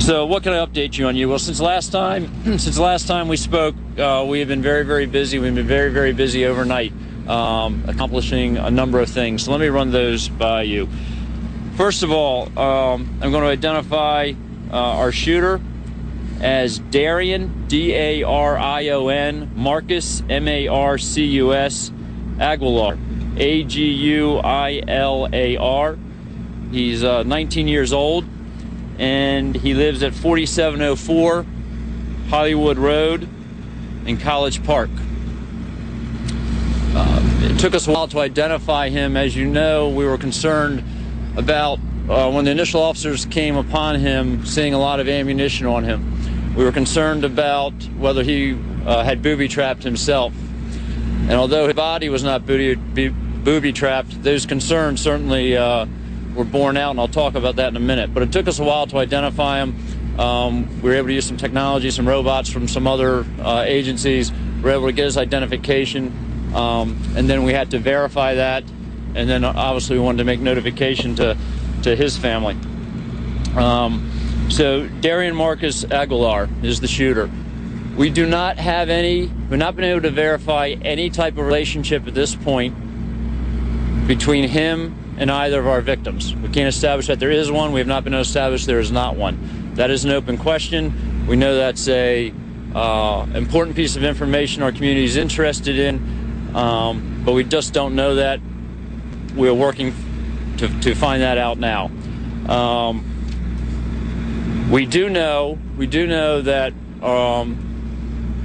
So what can I update you on? Well, since the last time we spoke, we have been very busy. We've been very busy overnight, accomplishing a number of things. So let me run those by you. First of all, I'm going to identify our shooter as Darion, D-A-R-I-O-N, Marcus, M-A-R-C-U-S, Aguilar, A-G-U-I-L-A-R. He's 19 years old, and he lives at 4704 Hollywood Road in College Park. It took us a while to identify him. As you know, we were concerned about when the initial officers came upon him, seeing a lot of ammunition on him. We were concerned about whether he had booby-trapped himself. And although his body was not booby-trapped, those concerns certainly were borne out, and I'll talk about that in a minute. But it took us a while to identify him. We were able to use some technology, some robots from some other agencies. We were able to get his identification, and then we had to verify that, and then obviously we wanted to make notification to his family. So Darion Marcus Aguilar is the shooter. We've not been able to verify any type of relationship at this point between him and either of our victims. We can't establish that there is one. We have not been able to establish there is not one. That is an open question. We know that's a important piece of information our community is interested in, but we just don't know that. We're working to find that out now. We do know that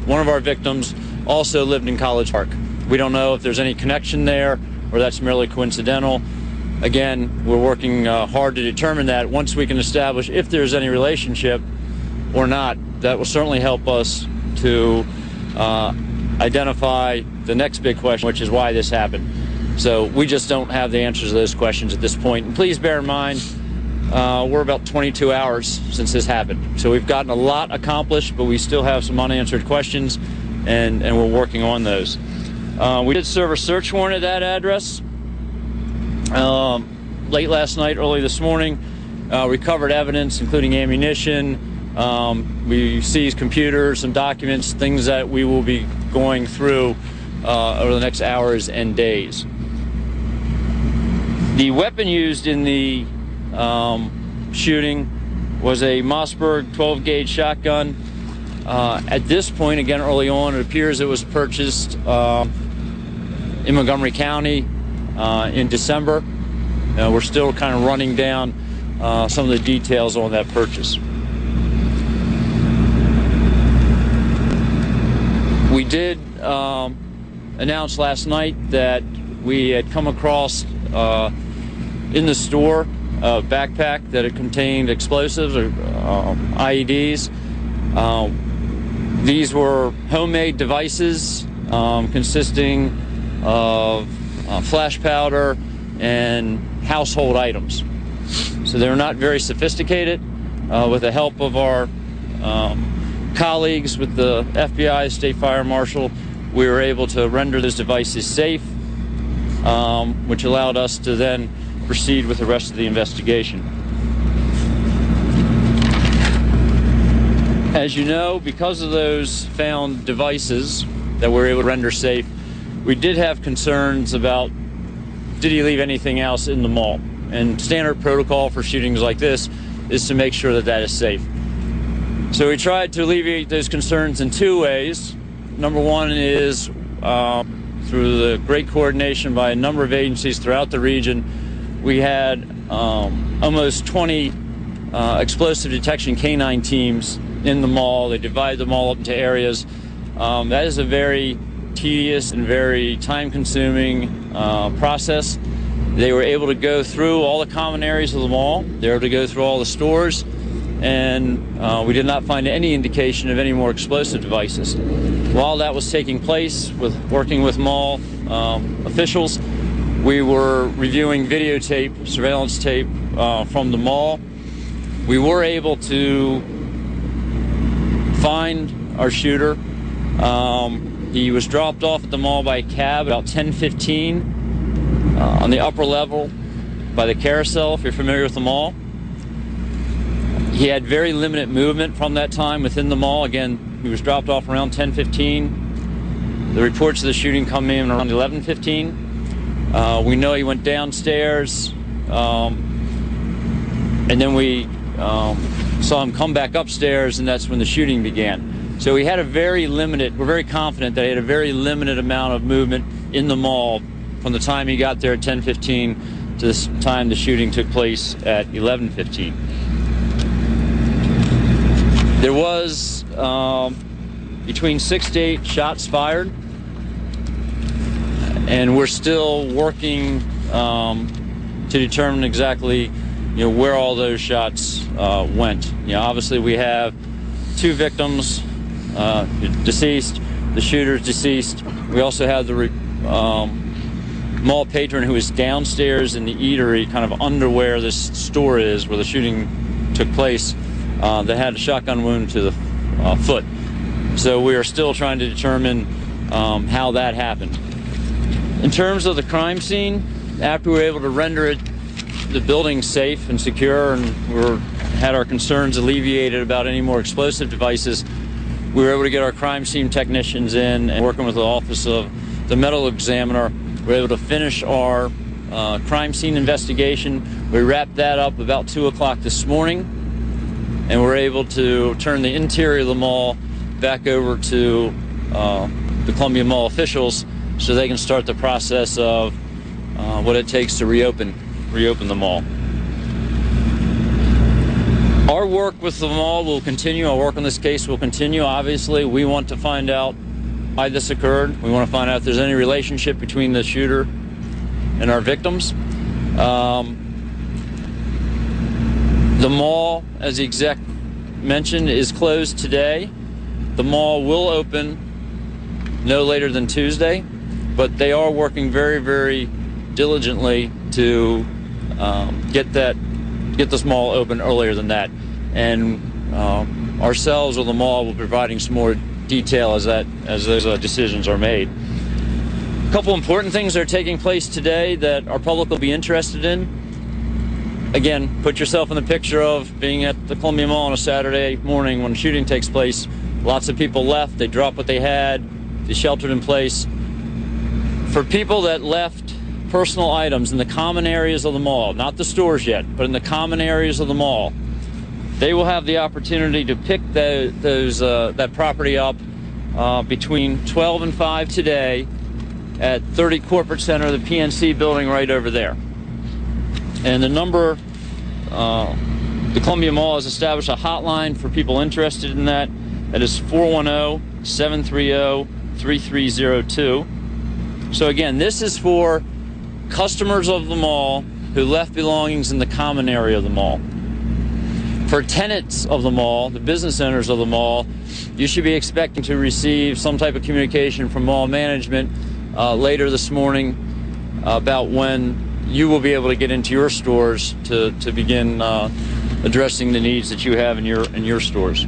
one of our victims also lived in College Park. We don't know if there's any connection there or that's merely coincidental. Again, we're working hard to determine that. Once we can establish if there's any relationship or not, that will certainly help us to identify the next big question, which is why this happened. So we just don't have the answers to those questions at this point. And please bear in mind, we're about 22 hours since this happened. So we've gotten a lot accomplished, but we still have some unanswered questions, and we're working on those. We did serve a search warrant at that address late last night, early this morning. Recovered evidence, including ammunition. We seized computers, some documents, things that we will be going through over the next hours and days. The weapon used in the shooting was a Mossberg 12-gauge shotgun. At this point, again, early on, it appears it was purchased in Montgomery County in December. We're still kind of running down some of the details on that purchase. We did announce last night that we had come across in the store a backpack that had contained explosives or IEDs. These were homemade devices consisting of flash powder and household items. So they're not very sophisticated. With the help of our colleagues with the FBI, State Fire Marshal, we were able to render those devices safe, which allowed us to then proceed with the rest of the investigation. As you know, because of those found devices that we were able to render safe, we did have concerns about, did he leave anything else in the mall? And standard protocol for shootings like this is to make sure that that is safe. So we tried to alleviate those concerns in two ways. Number one is through the great coordination by a number of agencies throughout the region. We had almost 20 explosive detection canine teams in the mall. They divided the mall up into areas. That is a very tedious and very time-consuming process. They were able to go through all the common areas of the mall. They were able to go through all the stores, and we did not find any indication of any more explosive devices. While that was taking place, working with mall officials, we were reviewing videotape, surveillance tape from the mall. We were able to find our shooter. He was dropped off at the mall by a cab about 10:15 on the upper level by the carousel, if you're familiar with the mall. He had very limited movement from that time within the mall. Again, he was dropped off around 10:15. The reports of the shooting come in around 11:15. We know he went downstairs, and then we saw him come back upstairs, and that's when the shooting began. So he had a very limited, we're very confident that he had a very limited amount of movement in the mall from the time he got there at 10:15 to the time the shooting took place at 11:15. There was between 6 to 8 shots fired, and we're still working to determine exactly, where all those shots went. Obviously we have 2 victims deceased, the shooter's deceased. We also have the mall patron who is downstairs in the eatery, kind of under where this store is, where the shooting took place, that had a shotgun wound to the foot. So we are still trying to determine how that happened. In terms of the crime scene, after we were able to render the building safe and secure, and had our concerns alleviated about any more explosive devices, we were able to get our crime scene technicians in, and working with the Office of the Medical Examiner, we were able to finish our crime scene investigation. We wrapped that up about 2 o'clock this morning, and we're able to turn the interior of the mall back over to the Columbia Mall officials so they can start the process of what it takes to reopen the mall. Our work with the mall will continue. Our work on this case will continue. Obviously, we want to find out why this occurred. We want to find out if there's any relationship between the shooter and our victims. The mall, as the exec mentioned, is closed today. The mall will open no later than Tuesday, but they are working very, very diligently to get this mall open earlier than that. And ourselves or the mall will be providing some more detail as those decisions are made. A couple important things are taking place today that our public will be interested in. Again, put yourself in the picture of being at the Columbia Mall on a Saturday morning when a shooting takes place. Lots of people left. They dropped what they had. They sheltered in place. For people that left personal items in the common areas of the mall, not the stores yet, but in the common areas of the mall, they will have the opportunity to pick that property up between 12 and 5 today at 30 Corporate Center, the PNC building right over there. And the number, the Columbia Mall has established a hotline for people interested in that. That is 410-730-3302. So again, this is for customers of the mall who left belongings in the common area of the mall. For tenants of the mall, the business owners of the mall, you should be expecting to receive some type of communication from mall management later this morning about when you will be able to get into your stores to begin addressing the needs that you have in your stores.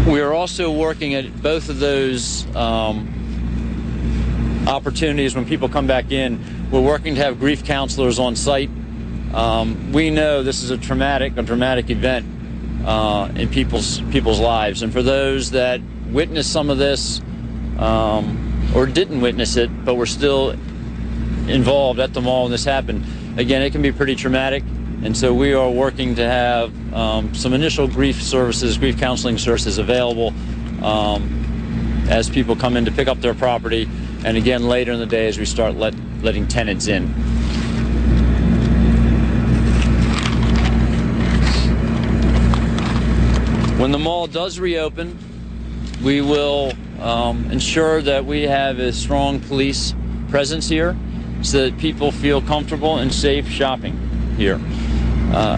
We are also working at both of those opportunities when people come back in. We're working to have grief counselors on site. We know this is a dramatic event in people's lives, and for those that witnessed some of this or didn't witness it but were still involved at the mall when this happened, again, it can be pretty traumatic. And so we are working to have some initial grief counseling services available as people come in to pick up their property, and again later in the day as we start letting tenants in. When the mall does reopen, we will ensure that we have a strong police presence here so that people feel comfortable and safe shopping here.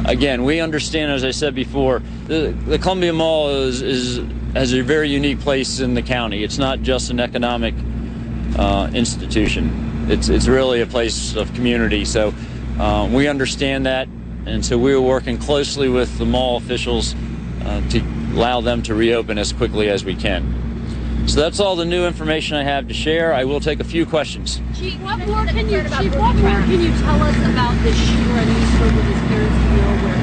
Again, we understand, as I said before, the Columbia Mall has a very unique place in the county. It's not just an economic institution. It's really a place of community. So we understand that, and so we are working closely with the mall officials to allow them to reopen as quickly as we can. So that's all the new information I have to share. I will take a few questions. Chief, what more can you tell us about this shooter? I know you spoke with his parents to know where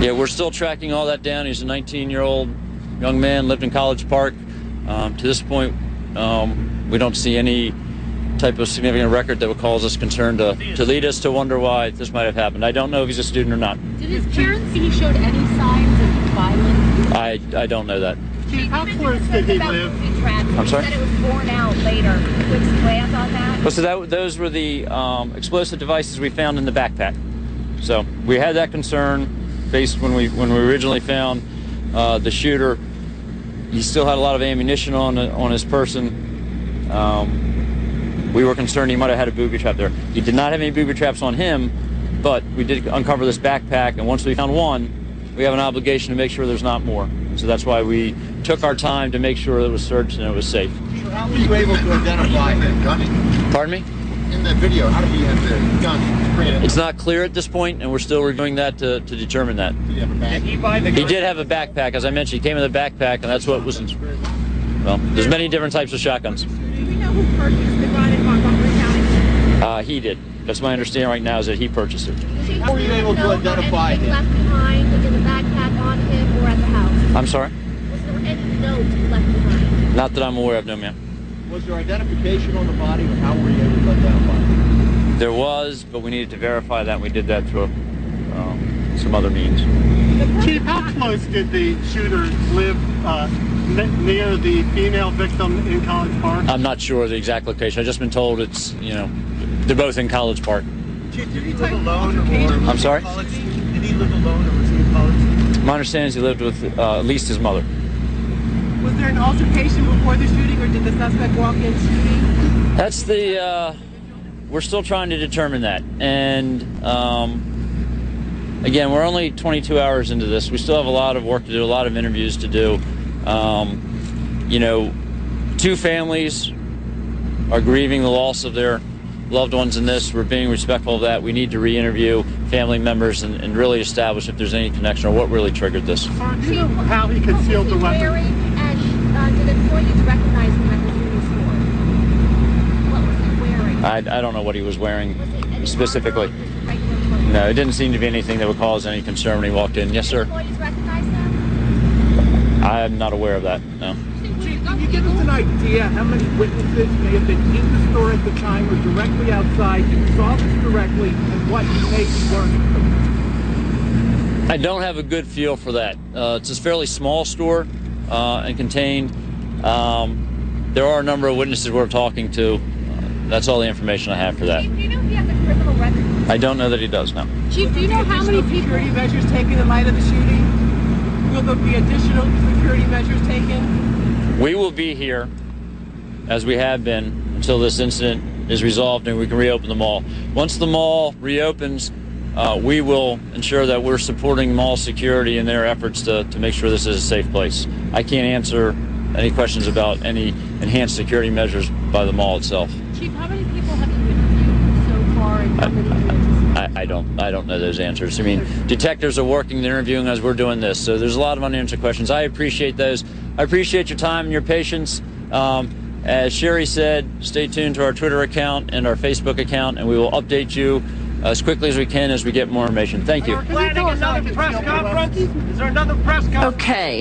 Yeah, we're still tracking all that down. He's a 19-year-old young man, lived in College Park. To this point, we don't see any type of significant record that would cause us concern to lead us to wonder why this might have happened. I don't know if he's a student or not. Did his parents see he showed any signs of violence? I don't know that. How close did he live? I'm sorry? He said it was borne out later. Could you expand on that? Well, so those were the explosive devices we found in the backpack. So we had that concern based when we originally found the shooter. He still had a lot of ammunition on his person. We were concerned he might have had a booby trap there. He did not have any booby traps on him, but we did uncover this backpack, and once we found one, we have an obligation to make sure there's not more. So that's why we took our time to make sure it was searched and it was safe. How were you able to identify the gun? Pardon me? In the video, how did he have the gun? It's not clear at this point, and we're still reviewing that to determine that. Did he have a bag? He did have a backpack, as I mentioned. He came in the backpack, and that's what was. Well, there's many different types of shotguns. Do we know who purchased the gun in Montgomery County? He did. That's my understanding right now is that he purchased it. How were you able to identify him? Left behind in the backpack on him or at the house? I'm sorry? Was there any note left behind? Not that I'm aware of, no, ma'am. Was there identification on the body, or how were you able to identify him? There was, but we needed to verify that, and we did that through some other means. Chief, how close did the shooter live near the female victim in College Park? I'm not sure of the exact location. I've just been told it's, they're both in College Park. Chief, did he live alone? I'm sorry? Did he live alone, or was he in college? My understanding is he lived with at least his mother. Was there an altercation before the shooting, or did the suspect walk in shooting? That's we're still trying to determine that. And again, we're only 22 hours into this. We still have a lot of work to do, a lot of interviews to do. Two families are grieving the loss of their loved ones in this. We're being respectful of that. We need to re-interview family members and really establish if there's any connection or what really triggered this. Do you know how he concealed the weapon? And did employees recognize him at the shooting store? What was he wearing? I don't know what he was wearing Was it any specifically. armor or just regular clothes? No, it didn't seem to be anything that would cause any concern when he walked in. Yes, sir. Employees recognize him? I'm not aware of that, no. Chief, can you give us an idea how many witnesses may have been in the store at the time or directly outside and saw this directly, and what you may be learning from it? I don't have a good feel for that. It's a fairly small store and contained. There are a number of witnesses we're talking to. That's all the information I have for that. Chief, do you know if he has a criminal record? I don't know that he does, no. Chief, do you know how many security measures taken in light of the shooting? Will there be additional security measures taken? We will be here, as we have been, until this incident is resolved and we can reopen the mall. Once the mall reopens, we will ensure that we're supporting mall security in their efforts to make sure this is a safe place. I can't answer any questions about any enhanced security measures by the mall itself. Chief, how many people have you interviewed so far and how many do you anticipate? I don't know those answers. I mean, detectives are working, they're interviewing as we're doing this, so there's a lot of unanswered questions. I appreciate those. I appreciate your time and your patience. As Sherry said, stay tuned to our Twitter account and our Facebook account, and we will update you as quickly as we can as we get more information. Thank you. Planning another press conference? Is there another press conference? Okay.